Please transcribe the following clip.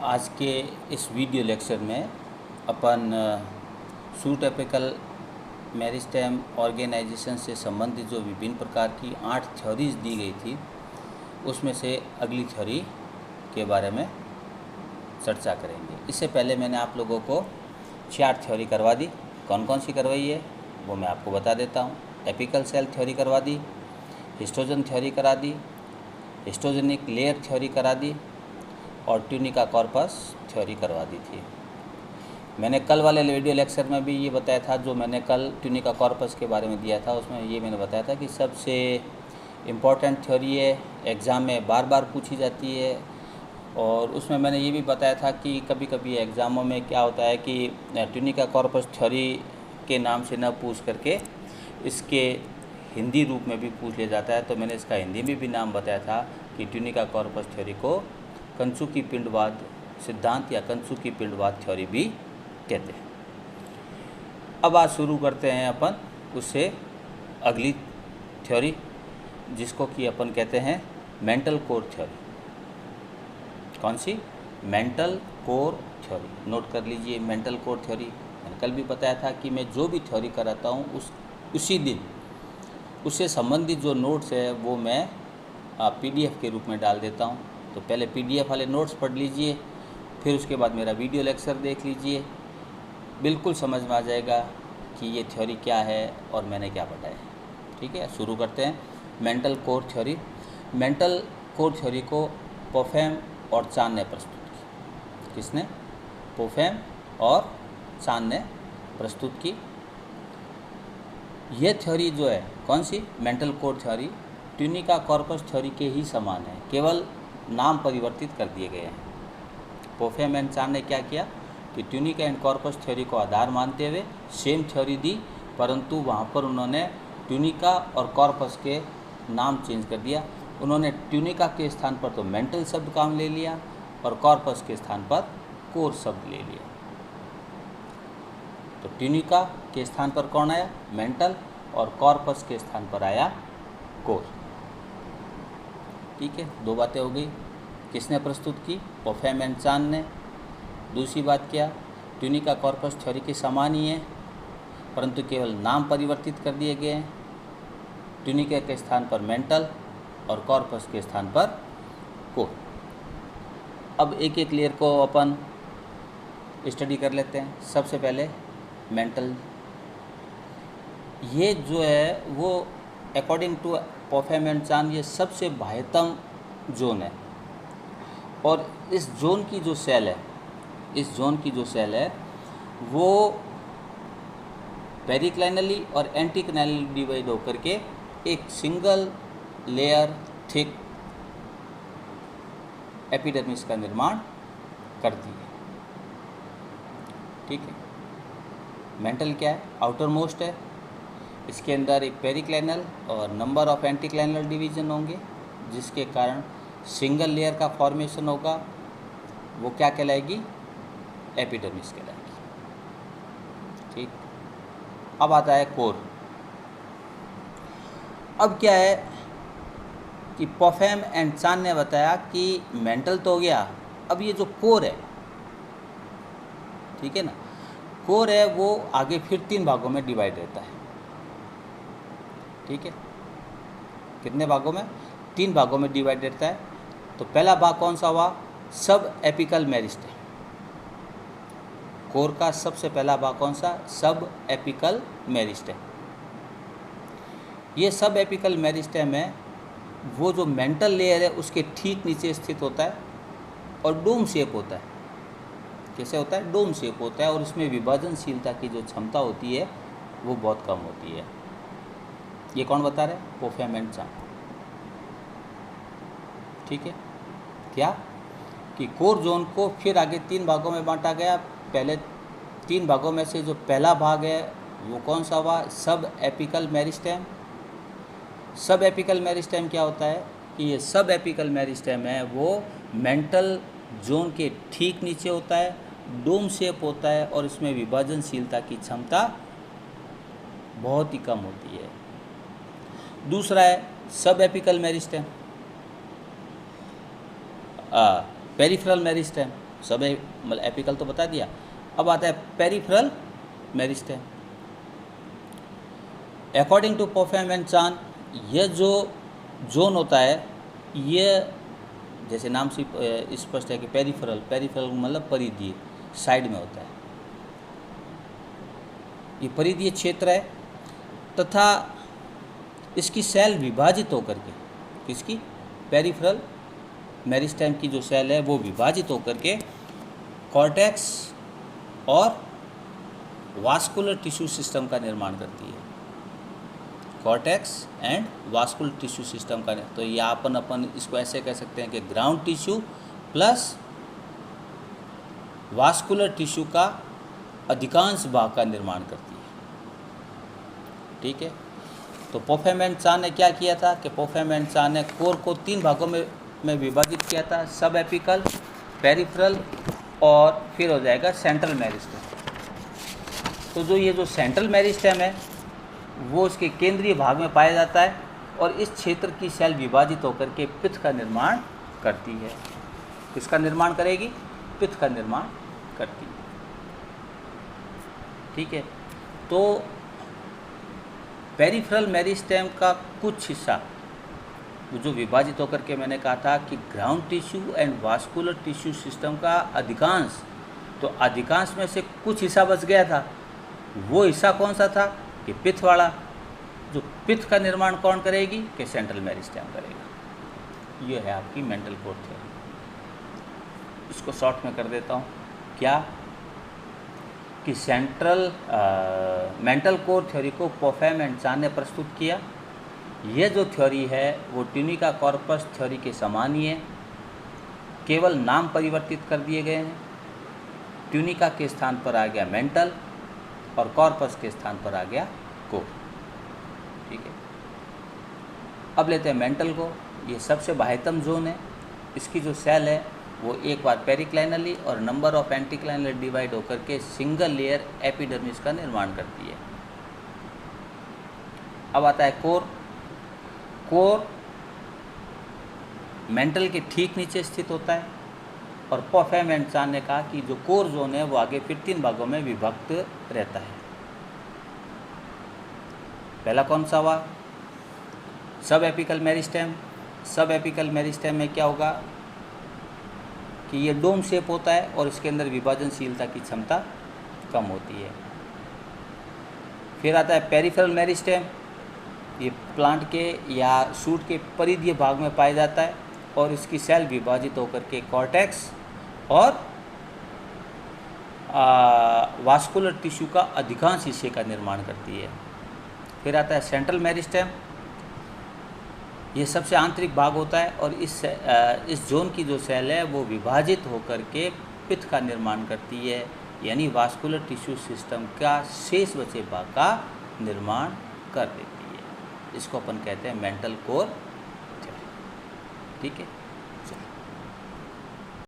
आज के इस वीडियो लेक्चर में अपन सूट एपिकल मेरिस्टेम ऑर्गेनाइजेशन से संबंधित जो विभिन्न प्रकार की 8 थ्योरीज दी गई थी उसमें से अगली थ्योरी के बारे में चर्चा करेंगे। इससे पहले मैंने आप लोगों को 4 थ्योरी करवा दी। कौन कौन सी करवाई है वो मैं आपको बता देता हूँ। एपिकल सेल थ्योरी करवा दी, हिस्टोजन थ्योरी करा दी, हिस्टोजेनिक लेयर थ्योरी करा दी और ट्यूनिका कॉर्पस थ्योरी करवा दी थी। मैंने कल वाले वीडियो लेक्चर में भी ये बताया था, जो मैंने कल ट्यूनिका कॉर्पस के बारे में दिया था उसमें ये मैंने बताया था कि सबसे इम्पॉर्टेंट थ्योरी है, एग्ज़ाम में बार बार पूछी जाती है। और उसमें मैंने ये भी बताया था कि कभी कभी एग्ज़ामों में क्या होता है कि ट्यूनिका कॉर्पस थ्योरी के नाम से न पूछ करके इसके हिंदी रूप में भी पूछ लिया जाता है। तो मैंने इसका हिंदी में भी नाम बताया था कि ट्यूनिका कॉर्पस थ्योरी को कंसुकी पिंडवाद सिद्धांत या कंसुकी पिंडवाद थ्योरी भी कहते हैं। अब आज शुरू करते हैं अपन उससे अगली थ्योरी, जिसको कि अपन कहते हैं मेंटल कोर थ्योरी। कौन सी? Mantle core theory. नोट कर लीजिए, मेंटल कोर थ्योरी। मैंने कल भी बताया था कि मैं जो भी थ्योरी कराता हूँ उसी दिन उससे संबंधित जो नोट्स है वो मैं PDF के रूप में डाल देता हूँ। तो पहले PDF वाले नोट्स पढ़ लीजिए, फिर उसके बाद मेरा वीडियो लेक्चर देख लीजिए। बिल्कुल समझ में आ जाएगा कि ये थ्योरी क्या है और मैंने क्या बताया है। ठीक है, शुरू करते हैं। Mental core theory. Mental core theory को पोफेम और चान ने प्रस्तुत की। किसने? पोफेम और चान ने प्रस्तुत की। ये थ्योरी जो है कौन सी? Mantle core theory tunica corpus theory के ही समान है, केवल नाम परिवर्तित कर दिए गए हैं। पोफेम एंड चान ने क्या किया कि ट्यूनिका एंड कॉर्पस थ्योरी को आधार मानते हुए सेम थ्योरी दी, परंतु वहाँ पर उन्होंने ट्यूनिका और कॉर्पस के नाम चेंज कर दिया। उन्होंने ट्यूनिका के स्थान पर तो मेंटल शब्द काम ले लिया और कॉर्पस के स्थान पर कोर शब्द ले लिया। तो ट्यूनिका के स्थान पर कौन आया? मेंटल। और कॉर्पस के स्थान पर आया कोर। ठीक है, दो बातें हो गई। किसने प्रस्तुत की? पोफेम एंड चान ने। दूसरी बात क्या? ट्यूनिका कॉर्पस थ्योरी के समान ही है, परंतु केवल नाम परिवर्तित कर दिए गए हैं। ट्यूनिका के स्थान पर मेंटल और कॉर्पस के स्थान पर कोर। अब एक एक लेयर को अपन स्टडी कर लेते हैं। सबसे पहले मेंटल। ये जो है वो अकॉर्डिंग टू पोफेम एंड चान ये सबसे बाह्यतम जोन है। और इस जोन की जो सेल है वो पेरिक्लाइनली और एंटीक्लाइनली डिवाइड होकर के एक सिंगल लेयर थिक एपिडर्मिस का निर्माण करती है। ठीक है, मेंटल क्या है? आउटर मोस्ट है। इसके अंदर एक पेरिक्लाइनल और नंबर ऑफ एंटीक्लाइनल डिवीजन होंगे, जिसके कारण सिंगल लेयर का फॉर्मेशन होगा। वो क्या कहलाएगी? एपिडर्मिस कहलाएगी। ठीक, अब आता है कोर। अब क्या है कि पोफेम एंड चान ने बताया कि मेंटल तो हो गया, अब ये जो कोर है, ठीक है ना, कोर है वो आगे फिर 3 भागों में डिवाइड रहता है। ठीक है, कितने भागों में? 3 भागों में डिवाइड रहता है। तो पहला भाग कौन सा हुआ? सब एपिकल मेरिस्टेम। कोर का सबसे पहला भाग कौन सा? सब एपिकल मेरिस्टेम। ये सब एपिकल मेरिस्टेम है वो जो मेंटल लेयर है उसके ठीक नीचे स्थित होता है और डोम शेप होता है। कैसे होता है? डोम शेप होता है और उसमें विभाजनशीलता की जो क्षमता होती है वो बहुत कम होती है। ये कौन बता रहे हैं? पोफेम एंड चान। ठीक है, क्या कि कोर जोन को फिर आगे 3 भागों में बांटा गया। पहले 3 भागों में से जो पहला भाग है वो कौन सा हुआ? सब एपिकल मेरिस्टेम। सब एपिकल मेरिस्टेम क्या होता है कि ये सब एपिकल मेरिस्टेम है वो मेंटल जोन के ठीक नीचे होता है, डोम शेप होता है और इसमें विभाजनशीलता की क्षमता बहुत ही कम होती है। दूसरा है सब एपिकल मेरिस्टेम, पेरिफेरल मेरिस्टेम। सब मतलब एपिकल तो बता दिया। अब आता है peripheral meristem. According to Popham and Chan, यह जो जोन होता है, ये जैसे नाम से स्पष्ट है कि पेरिफेरल मतलब परिधीय, साइड में होता है। ये परिधीय क्षेत्र है तथा इसकी सेल विभाजित होकर के, किसकी, पेरिफेरल मेरिस्टेम की जो सेल है वो विभाजित होकर के कॉर्टेक्स और वास्कुलर टिश्यू सिस्टम का निर्माण करती है। Cortex and vascular tissue system का, तो ये अपन इसको ऐसे कह सकते हैं कि ground tissue plus vascular tissue का अधिकांश भाग का निर्माण करती है। ठीक है, तो पोफेम एंड चान ने क्या किया था कि पोफेम एंड चान ने कोर को 3 भागों में विभाजित किया था, सब एपिकल, पेरिफेरल और फिर हो जाएगा सेंट्रल मेरिस्टेम। तो ये जो सेंट्रल मेरिस्टेम है वो इसके केंद्रीय भाग में पाया जाता है और इस क्षेत्र की सेल विभाजित होकर के पित्त का निर्माण करती है। किसका निर्माण करेगी? पित्त का निर्माण करती है। ठीक है, तो पेरिफेरल मेरिस्टेम का कुछ हिस्सा जो विभाजित होकर के, मैंने कहा था कि ground tissue and vascular tissue system का अधिकांश, तो अधिकांश में से कुछ हिस्सा बच गया था। वो हिस्सा कौन सा था कि पित्त वाला। जो पित्त का निर्माण कौन करेगी कि सेंट्रल मेरिस्टेम करेगा। ये है आपकी मेंटल कोर थ्योरी। इसको शॉर्ट में कर देता हूँ, क्या कि सेंट्रल मेंटल कोर थ्योरी को पोफेम एंड चान ने प्रस्तुत किया। ये जो थ्योरी है वो ट्यूनिका कॉर्पस थ्योरी के समान ही है, केवल नाम परिवर्तित कर दिए गए हैं। ट्यूनिका के स्थान पर आ गया मेंटल और कॉर्पस के स्थान पर आ गया कोर। ठीक है, अब लेते हैं मेंटल को। ये सबसे बाह्यतम जोन है। इसकी जो सेल है वो एक बार पेरिक्लाइनली और नंबर ऑफ एंटीक्लाइनल डिवाइड होकर के सिंगल लेयर एपिडर्मिस का निर्माण करती है। अब आता है कोर। कोर मेंटल के ठीक नीचे स्थित होता है और पोफेम एंड चान ने कहा कि जो कोर जोन है वो आगे फिर 3 भागों में विभक्त रहता है। पहला कौन सा हुआ? सब एपिकल मेरिस्टेम। सब एपिकल मेरिस्टेम में क्या होगा कि ये डोम शेप होता है और इसके अंदर विभाजनशीलता की क्षमता कम होती है। फिर आता है पेरिफेरल मेरिस्टेम। ये प्लांट के या शूट के परिधीय भाग में पाया जाता है और इसकी सेल विभाजित होकर के कॉर्टेक्स और वास्कुलर टिश्यू का अधिकांश हिस्से का निर्माण करती है। फिर आता है सेंट्रल मेरिस्टेम। ये सबसे आंतरिक भाग होता है और इस जोन की जो सेल है वो विभाजित होकर के पित्त का निर्माण करती है, यानी वास्कुलर टिश्यू सिस्टम का शेष बचे भाग का निर्माण कर देती है। इसको अपन कहते हैं मेंटल कोर थ्योरी। ठीक है।